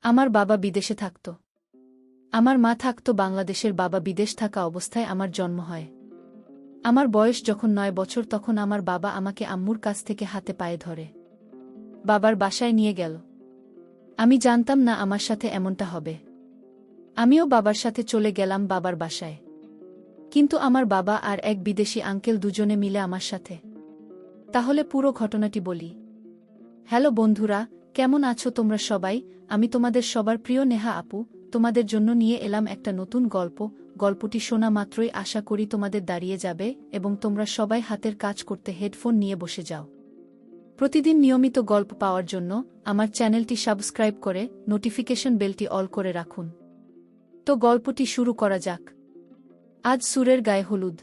আমার বাবা বিদেশে থাকত। আমার মা থাকত বাংলাদেশের। বাবা বিদেশ থাকা অবস্থায় আমার জন্ম হয়। আমার বয়স যখন 9 বছর তখন আমার বাবা আমাকে আম্মুর কাছ থেকে হাতে পায়ে ধরে বাবার বাসায় নিয়ে গেল। আমি জানতাম না আমার সাথে এমনটা হবে। আমিও বাবার সাথে চলে গেলাম বাবার বাসায়। কিন্তু আমার বাবা আর এক বিদেশি আঙ্কেল দুজনে মিলে আমার সাথে। তাহলে পুরো ঘটনাটি বলি। হ্যালো বন্ধুরা, কেমন আছো তোমরা সবাই? আমি তোমাদের সবার প্রিয় নেহা আপু। তোমাদের জন্য নিয়ে এলাম একটা নতুন গল্প। গল্পটি শোনা মাত্রই আশা করি তোমাদের দাঁড়িয়ে যাবে এবং তোমরা সবাই হাতের কাজ করতে হেডফোন নিয়ে বসে যাও। প্রতিদিন নিয়মিত গল্প পাওয়ার জন্য আমার চ্যানেলটি সাবস্ক্রাইব করে নোটিফিকেশন বেলটি অল করে রাখুন। তো গল্পটি শুরু করা যাক। আজ সুরের গায়ে হলুদ।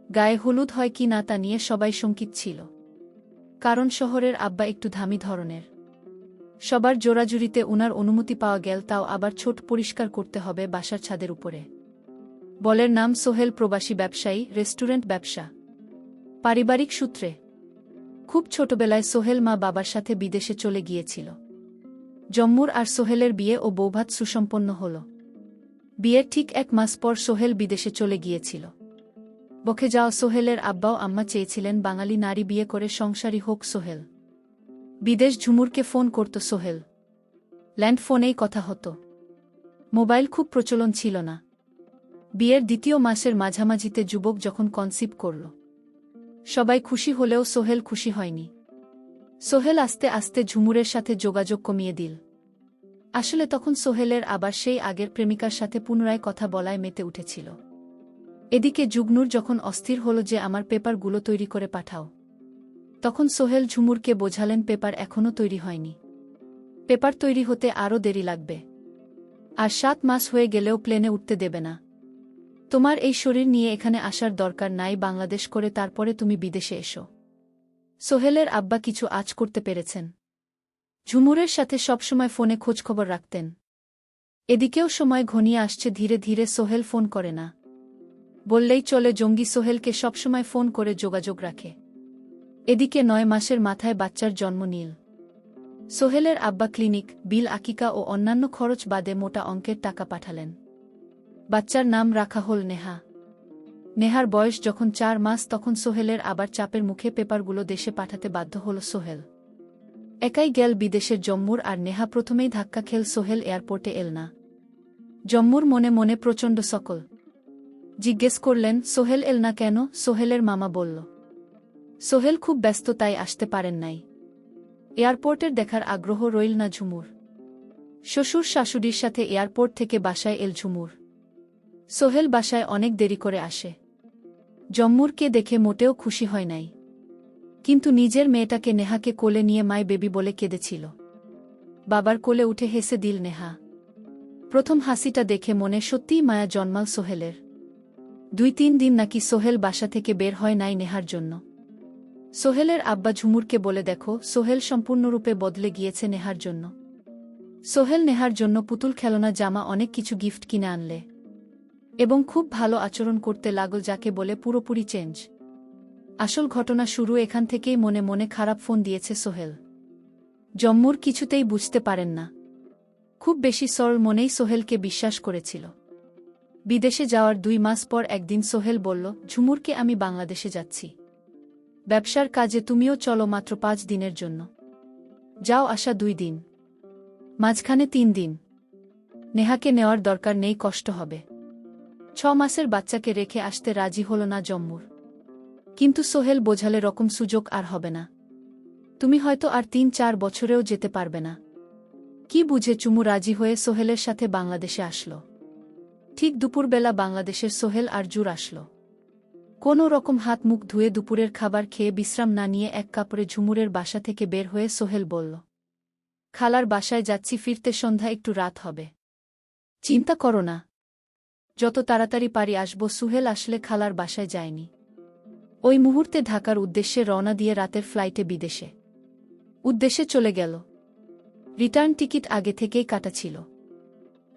গায়ে হলুদ হয় কি না তা নিয়ে সবাই শঙ্কিত ছিল। কারণ শহরের আব্বা একটু ধামি ধরনের। সবার জোরাজুরিতে উনার অনুমতি পাওয়া গেল, তাও আবার ছোট পরিষ্কার করতে হবে বাসার ছাদের উপরে। বলের নাম সোহেল, প্রবাসী ব্যবসায়ী, রেস্টুরেন্ট ব্যবসা। পারিবারিক সূত্রে খুব ছোটবেলায় সোহেল মা বাবার সাথে বিদেশে চলে গিয়েছিল। জম্মুর আর সোহেলের বিয়ে ও বৌভাত সুসম্পন্ন হল। বিয়ের ঠিক 1 মাস পর সোহেল বিদেশে চলে গিয়েছিল। বকে যাওয়া সোহেলের আব্বাও আম্মা চেয়েছিলেন বাঙালি নারী বিয়ে করে সংসারী হোক সোহেল। বিদেশ ঝুমুরকে ফোন করত সোহেল। ল্যান্ড ফোনেই কথা হতো। মোবাইল খুব প্রচলন ছিল না। বিয়ের 2য় মাসের মাঝামাঝিতে যুবক যখন কনসিভ করল, সবাই খুশি হলেও সোহেল খুশি হয়নি। সোহেল আস্তে আস্তে ঝুমুরের সাথে যোগাযোগ কমিয়ে দিল। আসলে তখন সোহেলের আবার সেই আগের প্রেমিকার সাথে পুনরায় কথা বলায় মেতে উঠেছিল। এদিকে যুগনূর যখন অস্থির হল যে আমার পেপারগুলো তৈরি করে পাঠাও, তখন সোহেল ঝুমুরকে বোঝালেন পেপার এখনও তৈরি হয়নি। পেপার তৈরি হতে আরও দেরি লাগবে। আর 7 মাস হয়ে গেলেও প্লেনে উঠতে দেবে না। তোমার এই শরীর নিয়ে এখানে আসার দরকার নাই, বাংলাদেশ করে তারপরে তুমি বিদেশে এসো। সোহেলের আব্বা কিছু আঁচ করতে পেরেছেন। ঝুমুরের সাথে সবসময় ফোনে খোঁজখবর রাখতেন। এদিকেও সময় ঘনিয়ে আসছে, ধীরে ধীরে সোহেল ফোন করে না। বললেই চলে, জঙ্গি সোহেলকে সবসময় ফোন করে যোগাযোগ রাখে। এদিকে 9 মাসের মাথায় বাচ্চার জন্ম নিল। সোহেলের আব্বা ক্লিনিক, বিল, আকিকা ও অন্যান্য খরচ বাদে মোটা অঙ্কের টাকা পাঠালেন। বাচ্চার নাম রাখা হল নেহা। নেহার বয়স যখন 4 মাস তখন সোহেলের আবার চাপের মুখে পেপারগুলো দেশে পাঠাতে বাধ্য হল সোহেল। একাই গেল বিদেশের জম্মুর, আর নেহা প্রথমেই ধাক্কা খেল সোহেল এয়ারপোর্টে এল না। জম্মুর মনে মনে প্রচণ্ড সকল। জিজ্ঞেস করলেন, সোহেল এল না কেন? সোহেলের মামা বলল, সোহেল খুব ব্যস্ত তাই আসতে পারেন নাই। এয়ারপোর্টের দেখার আগ্রহ রইল না ঝুমুর। শ্বশুর শাশুড়ির সাথে এয়ারপোর্ট থেকে বাসায় এল ঝুমুর। সোহেল বাসায় অনেক দেরি করে আসে। জম্মুরকে দেখে মোটেও খুশি হয় নাই। কিন্তু নিজের মেয়েটাকে, নেহাকে কোলে নিয়ে মাই বেবি বলে কেঁদেছিল। বাবার কোলে উঠে হেসে দিল নেহা। প্রথম হাসিটা দেখে মনে সত্যিই মায়া জন্মাল সোহেলের। 2-3 দিন নাকি সোহেল বাসা থেকে বের হয় নাই নেহার জন্য। সোহেলের আব্বা ঝুমুরকে বলে, দেখো, সোহেল সম্পূর্ণরূপে বদলে গিয়েছে নেহার জন্য। সোহেল নেহার জন্য পুতুল, খেলনা, জামা, অনেক কিছু গিফট কিনে আনলে এবং খুব ভালো আচরণ করতে লাগল, যাকে বলে পুরোপুরি চেঞ্জ। আসল ঘটনা শুরু এখান থেকেই। মনে মনে খারাপ ফোন দিয়েছে সোহেল। জম্মুর কিছুতেই বুঝতে পারেন না। খুব বেশি সরল মনেই সোহেলকে বিশ্বাস করেছিল। বিদেশে যাওয়ার 2 মাস পর একদিন সোহেল বলল, ঝুমুরকে আমি বাংলাদেশে যাচ্ছি ব্যবসার কাজে, তুমিও চলো, মাত্র 5 দিনের জন্য। যাও আসা 2 দিন, মাঝখানে 3 দিন। নেহাকে নেওয়ার দরকার নেই, কষ্ট হবে। 6 মাসের বাচ্চাকে রেখে আসতে রাজি হল না জম্মুর। কিন্তু সোহেল বোঝালে, রকম সুযোগ আর হবে না। তুমি হয়তো আর 3-4 বছরেও যেতে পারবে না। কি বুঝে চুমু রাজি হয়ে সোহেলের সাথে বাংলাদেশে আসল। ঠিক দুপুরবেলা বাংলাদেশের সোহেল আর জুর আসল। কোনো রকম হাত মুখ ধুয়ে দুপুরের খাবার খেয়ে বিশ্রাম না নিয়ে এক কাপড়ে ঝুমুরের বাসা থেকে বের হয়ে সোহেল বলল, খালার বাসায় যাচ্ছি, ফিরতে সন্ধ্যা, একটু রাত হবে। চিন্তা করো না, যত তাড়াতাড়ি পারি আসব। সোহেল আসলে খালার বাসায় যায়নি। ওই মুহূর্তে ঢাকার উদ্দেশ্যে রওনা দিয়ে রাতের ফ্লাইটে বিদেশে উদ্দেশ্যে চলে গেল। রিটার্ন টিকিট আগে থেকেই কাটা ছিল।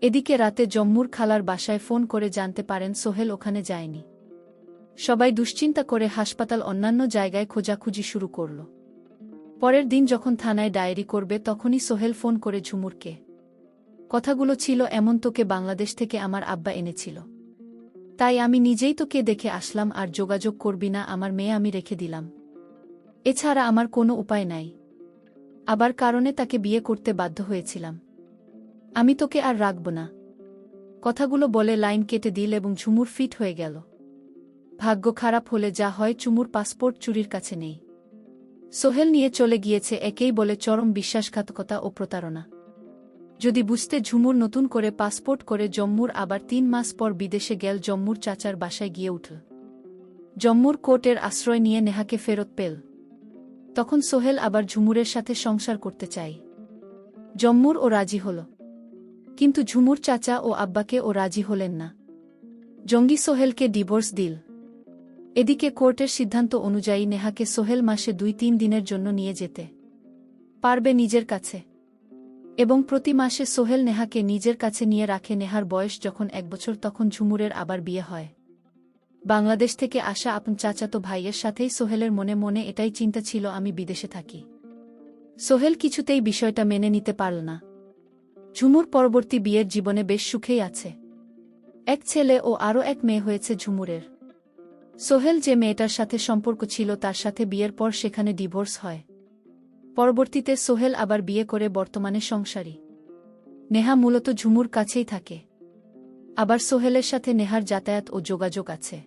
এদিকে রাতে জম্মুর খালার বাসায় ফোন করে জানতে পারেন সোহেল ওখানে যায়নি। সবাই দুশ্চিন্তা করে হাসপাতাল, অন্যান্য জায়গায় খোঁজাখুঁজি শুরু করল। পরের দিন যখন থানায় ডায়েরি করবে তখনই সোহেল ফোন করে ঝুমুরকে কথাগুলো ছিল এমন, তোকে বাংলাদেশ থেকে আমার আব্বা এনেছিল, তাই আমি নিজেই তোকে দেখে আসলাম, আর যোগাযোগ করবি না, আমার মেয়ে আমি রেখে দিলাম। এছাড়া আমার কোনো উপায় নাই। আবার কারণে তাকে বিয়ে করতে বাধ্য হয়েছিলাম। আমি তোকে আর রাখব না। কথাগুলো বলে লাইন কেটে দিল এবং ঝুমুর ফিট হয়ে গেল। ভাগ্য খারাপ হলে যা হয়, চুমুর পাসপোর্ট চুরির কাছে নেই। সোহেল নিয়ে চলে গিয়েছে, একেই বলে চরম বিশ্বাসঘাতকতা ও প্রতারণা। যদি বুঝতে, ঝুমুর নতুন করে পাসপোর্ট করে জম্মুর আবার 3 মাস পর বিদেশে গেল, জম্মুর চাচার বাসায় গিয়ে উঠল। জম্মুর কোর্টের আশ্রয় নিয়ে নেহাকে ফেরত পেল। তখন সোহেল আবার ঝুমুরের সাথে সংসার করতে চাই। জম্মুর ও রাজি হল, কিন্তু ঝুমুর চাচা ও আব্বাকে ও রাজি হলেন না। জঙ্গি সোহেলকে ডিভোর্স দিল। এদিকে কোর্টের সিদ্ধান্ত অনুযায়ী নেহাকে সোহেল মাসে 2-3 দিনের জন্য নিয়ে যেতে পারবে নিজের কাছে, এবং প্রতি মাসে সোহেল নেহাকে নিজের কাছে নিয়ে রাখে। নেহার বয়স যখন 1 বছর, তখন ঝুমুরের আবার বিয়ে হয়। বাংলাদেশ থেকে আসা আপন চাচাতো ভাইয়ের সাথেই সোহেলের মনে মনে এটাই চিন্তা ছিল, আমি বিদেশে থাকি। সোহেল কিছুতেই বিষয়টা মেনে নিতে পারল না। ঝুমুর পরবর্তী বিয়ের জীবনে বেশ সুখেই আছে। 1 ছেলে ও আরও 1 মেয়ে হয়েছে ঝুমুরের। সোহেল যে মেয়েটার সাথে সম্পর্ক ছিল, তার সাথে বিয়ের পর সেখানে ডিভোর্স হয়। পরবর্তীতে সোহেল আবার বিয়ে করে বর্তমানে সংসারী। নেহা মূলত ঝুমুর কাছেই থাকে। আবার সোহেলের সাথে নেহার যাতায়াত ও যোগাযোগ আছে।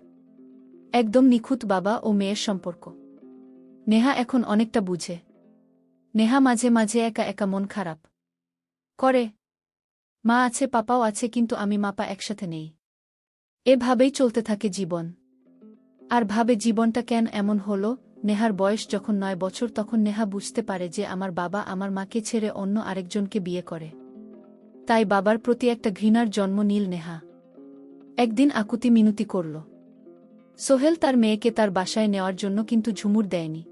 একদম নিখুঁত বাবা ও মেয়ের সম্পর্ক। নেহা এখন অনেকটা বুঝে। নেহা মাঝে মাঝে একা একা মন খারাপ করে। মা আছে, পাপাও আছে, কিন্তু আমি মাপা একসাথে নেই। এভাবেই চলতে থাকে জীবন। আর ভাবে, জীবনটা কেন এমন হলো। নেহার বয়স যখন 9 বছর, তখন নেহা বুঝতে পারে যে আমার বাবা আমার মাকে ছেড়ে অন্য আরেকজনকে বিয়ে করে। তাই বাবার প্রতি একটা ঘৃণার জন্ম নিল নেহা। একদিন আকুতি মিনতি করল সোহেল তার মেয়েকে তার বাসায় নেওয়ার জন্য, কিন্তু ঝুমুর দেয়নি।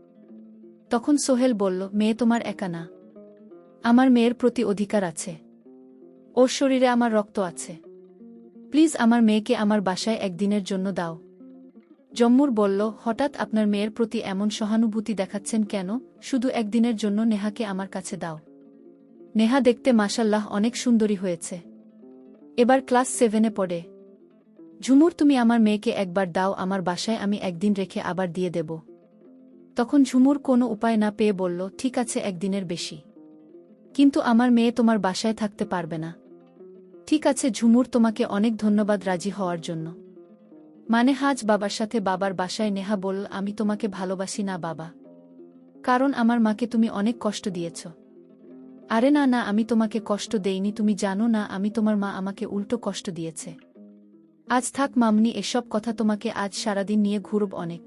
তখন সোহেল বলল, মেয়ে তোমার একা না, আমার মেয়ের প্রতি অধিকার আছে। ওর শরীরে আমার রক্ত আছে। প্লিজ আমার মেয়েকে আমার বাসায় একদিনের জন্য দাও। জম্মুর বলল, হঠাৎ আপনার মেয়ের প্রতি এমন সহানুভূতি দেখাচ্ছেন কেন? শুধু একদিনের জন্য নেহাকে আমার কাছে দাও। নেহা দেখতে মাশাল্লাহ অনেক সুন্দরী হয়েছে। এবার ক্লাস 7-এ পড়ে। ঝুমুর, তুমি আমার মেয়েকে একবার দাও আমার বাসায়, আমি একদিন রেখে আবার দিয়ে দেব। তখন ঝুমুর কোনো উপায় না পেয়ে বলল, ঠিক আছে, একদিনের বেশি, কিন্তু আমার মেয়ে তোমার বাসায় থাকতে পারবে না। ঠিক আছে ঝুমুর, তোমাকে অনেক ধন্যবাদ রাজি হওয়ার জন্য। মানে হাজ বাবার সাথে বাবার বাসায়। নেহা বলল, আমি তোমাকে ভালোবাসি না বাবা, কারণ আমার মাকে তুমি অনেক কষ্ট দিয়েছ। আরে না না, আমি তোমাকে কষ্ট দেইনি, তুমি জানো না আমি তোমার মা আমাকে উল্টো কষ্ট দিয়েছে। আজ থাক মামনি, এসব কথা তোমাকে আজ সারাদিন নিয়ে ঘুরব, অনেক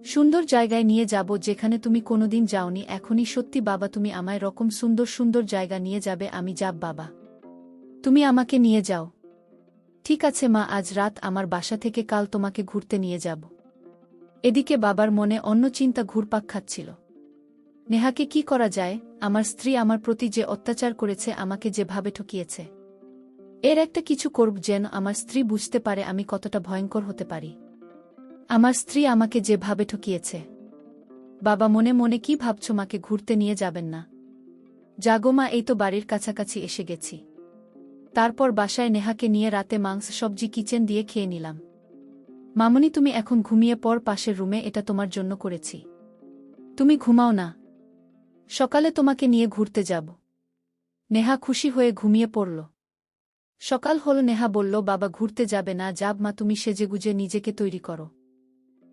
সুন্দর জায়গায় নিয়ে যাব যেখানে তুমি কোনোদিন যাওনি। এখনই সত্যি বাবা, তুমি আমায় রকম সুন্দর সুন্দর জায়গা নিয়ে যাবে। আমি যাব বাবা, তুমি আমাকে নিয়ে যাও। ঠিক আছে মা, আজ রাত আমার বাসা থেকে কাল তোমাকে ঘুরতে নিয়ে যাব। এদিকে বাবার মনে অন্য চিন্তা ঘুরপাক খাচ্ছিল। নেহাকে কি করা যায়? আমার স্ত্রী আমার প্রতি যে অত্যাচার করেছে, আমাকে যেভাবে ঠকিয়েছে, এর একটা কিছু করব যেন আমার স্ত্রী বুঝতে পারে আমি কতটা ভয়ঙ্কর হতে পারি। আমার স্ত্রী আমাকে যেভাবে ঠকিয়েছে। বাবা মনে মনে কি ভাবছ? মাকে ঘুরতে নিয়ে যাবেন না? জাগো মা, এই তো বাড়ির কাছাকাছি এসে গেছি। তারপর বাসায় নেহাকে নিয়ে রাতে মাংস সবজি কিচেন দিয়ে খেয়ে নিলাম। মামনি, তুমি এখন ঘুমিয়ে পড়, পাশের রুমে, এটা তোমার জন্য করেছি। তুমি ঘুমাও না, সকালে তোমাকে নিয়ে ঘুরতে যাব। নেহা খুশি হয়ে ঘুমিয়ে পড়ল। সকাল হল, নেহা বলল, বাবা ঘুরতে যাবে না? যাব মা, তুমি সেজেগুজে নিজেকে তৈরি করো।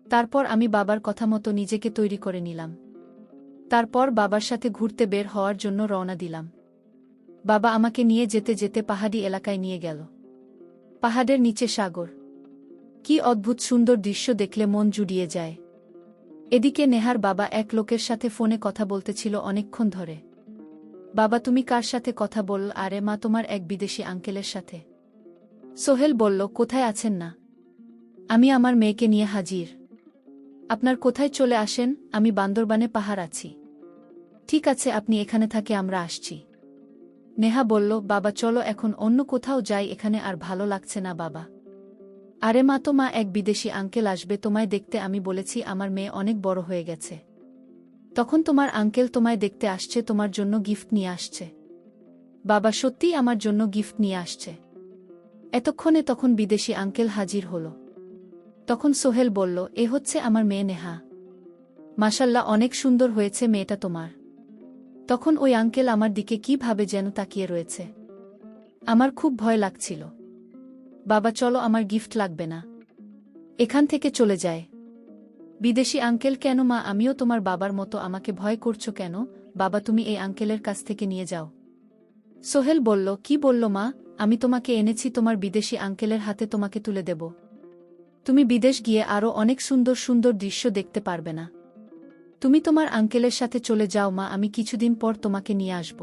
তারপর আমি বাবার কথা মতো নিজেকে তৈরি করে নিলাম। তারপর বাবার সাথে ঘুরতে বের হওয়ার জন্য রওনা দিলাম। বাবা আমাকে নিয়ে যেতে যেতে পাহাড়ি এলাকায় নিয়ে গেল। পাহাড়ের নিচে সাগর। কি অদ্ভুত সুন্দর দৃশ্য, দেখলে মন জুড়িয়ে যায়। এদিকে নেহার বাবা এক লোকের সাথে ফোনে কথা বলতেছিল অনেকক্ষণ ধরে। বাবা, তুমি কার সাথে কথা বল? আরে মা, তোমার এক বিদেশি আঙ্কেলের সাথে। সোহেল বলল, কোথায় আছেন না? আমি আমার মেয়েকে নিয়ে হাজির। আপনার কোথায় চলে আসেন? আমি বান্দরবানে পাহাড় আছি। ঠিক আছে, আপনি এখানে থাকে, আমরা আসছি। নেহা বলল, বাবা চলো এখন অন্য কোথাও যাই, এখানে আর ভালো লাগছে না বাবা। আরে মা, তো মা, এক বিদেশি আঙ্কেল আসবে তোমায় দেখতে। আমি বলেছি আমার মেয়ে অনেক বড় হয়ে গেছে। তখন তোমার আঙ্কেল তোমায় দেখতে আসছে, তোমার জন্য গিফট নিয়ে আসছে। বাবা সত্যিই আমার জন্য গিফট নিয়ে আসছে। এতক্ষণে তখন বিদেশি আঙ্কেল হাজির হল। তখন সোহেল বলল, এ হচ্ছে আমার মেয়ে নেহা। মাশাল্লাহ, অনেক সুন্দর হয়েছে মেয়েটা তোমার। তখন ওই আঙ্কেল আমার দিকে কিভাবে যেন তাকিয়ে রয়েছে। আমার খুব ভয় লাগছিল। বাবা চলো, আমার গিফট লাগবে না, এখান থেকে চলে যায়। বিদেশি আঙ্কেল, কেন মা? আমিও তোমার বাবার মতো, আমাকে ভয় করছো কেন? বাবা তুমি এই আঙ্কেলের কাছ থেকে নিয়ে যাও। সোহেল বলল, কি বলল মা? আমি তোমাকে এনেছি তোমার বিদেশি আঙ্কেলের হাতে, তোমাকে তুলে দেব। তুমি বিদেশ গিয়ে আরও অনেক সুন্দর সুন্দর দৃশ্য দেখতে পারবে না। তুমি তোমার আঙ্কেলের সাথে চলে যাও মা, আমি কিছুদিন পর তোমাকে নিয়ে আসব।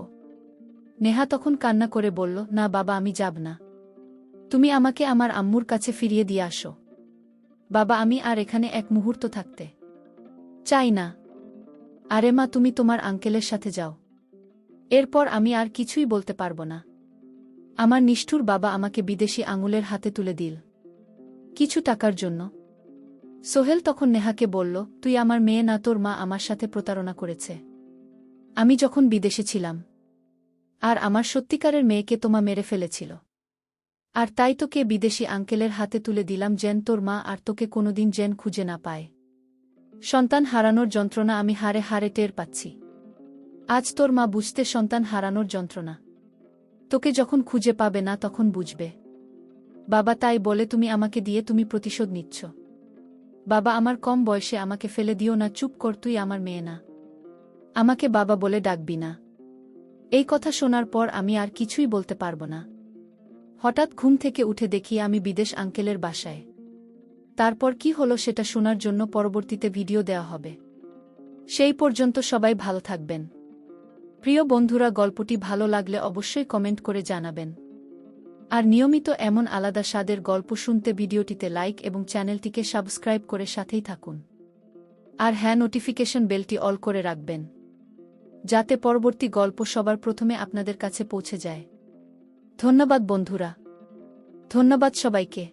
নেহা তখন কান্না করে বলল, না বাবা, আমি যাব না। তুমি আমাকে আমার আম্মুর কাছে ফিরিয়ে দিয়ে আসো। বাবা, আমি আর এখানে এক মুহূর্ত থাকতে চাই না। আরে মা, তুমি তোমার আঙ্কেলের সাথে যাও, এরপর আমি আর কিছুই বলতে পারব না। আমার নিষ্ঠুর বাবা আমাকে বিদেশি আঙুলের হাতে তুলে দিল কিছু টাকার জন্য। সোহেল তখন নেহাকে বলল, তুই আমার মেয়ে না, তোর মা আমার সাথে প্রতারণা করেছে আমি যখন বিদেশে ছিলাম। আর আমার সত্যিকারের মেয়েকে তোমা মেরে ফেলেছিল। আর তাই তোকে বিদেশি আঙ্কেলের হাতে তুলে দিলাম, যেন তোর মা আর তোকে কোনোদিন যেন খুঁজে না পায়। সন্তান হারানোর যন্ত্রণা আমি হারে হারে টের পাচ্ছি। আজ তোর মা বুঝতে সন্তান হারানোর যন্ত্রণা। তোকে যখন খুঁজে পাবে না তখন বুঝবে। বাবা, তাই বলে তুমি আমাকে দিয়ে তুমি প্রতিশোধ নিচ্ছ? বাবা, আমার কম বয়সে আমাকে ফেলে দিও না। চুপ কর, তুই আমার মেয়ে না, আমাকে বাবা বলে ডাকবি না। এই কথা শোনার পর আমি আর কিছুই বলতে পারব না। হঠাৎ ঘুম থেকে উঠে দেখি আমি বিদেশ আঙ্কেলের বাসায়। তারপর কি হলো সেটা শোনার জন্য পরবর্তীতে ভিডিও দেওয়া হবে। সেই পর্যন্ত সবাই ভালো থাকবেন। প্রিয় বন্ধুরা, গল্পটি ভালো লাগলে অবশ্যই কমেন্ট করে জানাবেন। আর নিয়মিত এমন আলাদা স্বাদের গল্প শুনতে ভিডিওটিতে লাইক এবং চ্যানেলটিকে সাবস্ক্রাইব করে সাথেই থাকুন। আর হ্যাঁ, নোটিফিকেশন বেলটি অল করে রাখবেন, যাতে পরবর্তী গল্প সবার প্রথমে আপনাদের কাছে পৌঁছে যায়। ধন্যবাদ বন্ধুরা, ধন্যবাদ সবাইকে।